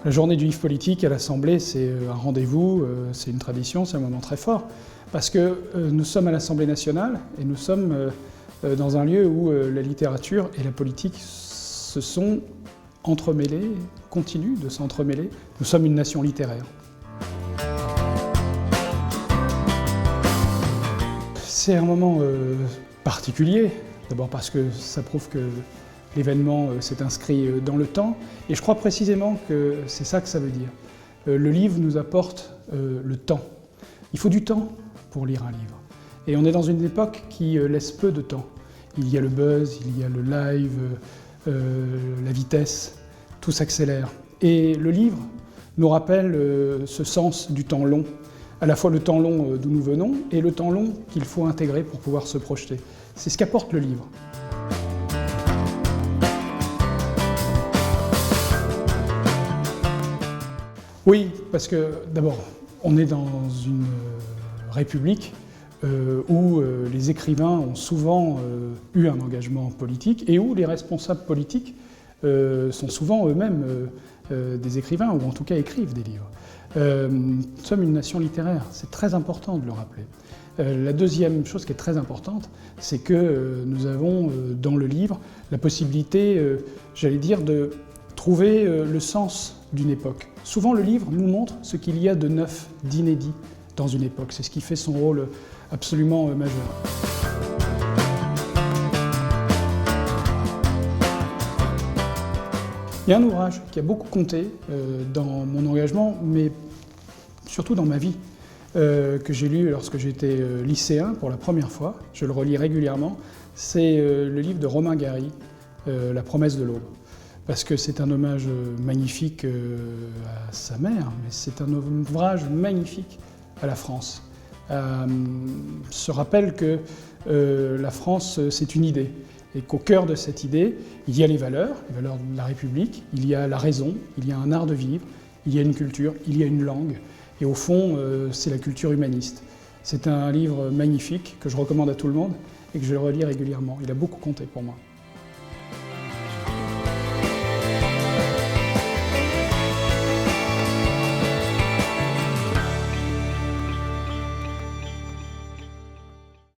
La journée du livre politique à l'Assemblée, c'est un rendez-vous, c'est une tradition, c'est un moment très fort. Parce que nous sommes à l'Assemblée nationale et nous sommes dans un lieu où la littérature et la politique se sont entremêlées, continuent de s'entremêler. Nous sommes une nation littéraire. C'est un moment particulier, d'abord parce que ça prouve que l'événement s'est inscrit dans le temps, et je crois précisément que c'est ça que ça veut dire. Le livre nous apporte le temps. Il faut du temps pour lire un livre. Et on est dans une époque qui laisse peu de temps. Il y a le buzz, il y a le live, la vitesse, tout s'accélère. Et le livre nous rappelle ce sens du temps long, à la fois le temps long d'où nous venons et le temps long qu'il faut intégrer pour pouvoir se projeter. C'est ce qu'apporte le livre. Oui, parce que d'abord, on est dans une république où les écrivains ont souvent eu un engagement politique et où les responsables politiques sont souvent eux-mêmes des écrivains, ou en tout cas écrivent des livres. Nous sommes une nation littéraire, c'est très important de le rappeler. La deuxième chose qui est très importante, c'est que nous avons dans le livre la possibilité, j'allais dire, de trouver le sens d'une époque. Souvent, le livre nous montre ce qu'il y a de neuf, d'inédit dans une époque. C'est ce qui fait son rôle absolument majeur. Il y a un ouvrage qui a beaucoup compté dans mon engagement, mais surtout dans ma vie, que j'ai lu lorsque j'étais lycéen pour la première fois. Je le relis régulièrement. C'est le livre de Romain Gary, La promesse de l'aube. Parce que c'est un hommage magnifique à sa mère, mais c'est un ouvrage magnifique à la France. Se rappelle que la France, c'est une idée, et qu'au cœur de cette idée, il y a les valeurs de la République, il y a la raison, il y a un art de vivre, il y a une culture, il y a une langue, et au fond, c'est la culture humaniste. C'est un livre magnifique que je recommande à tout le monde et que je relis régulièrement. Il a beaucoup compté pour moi.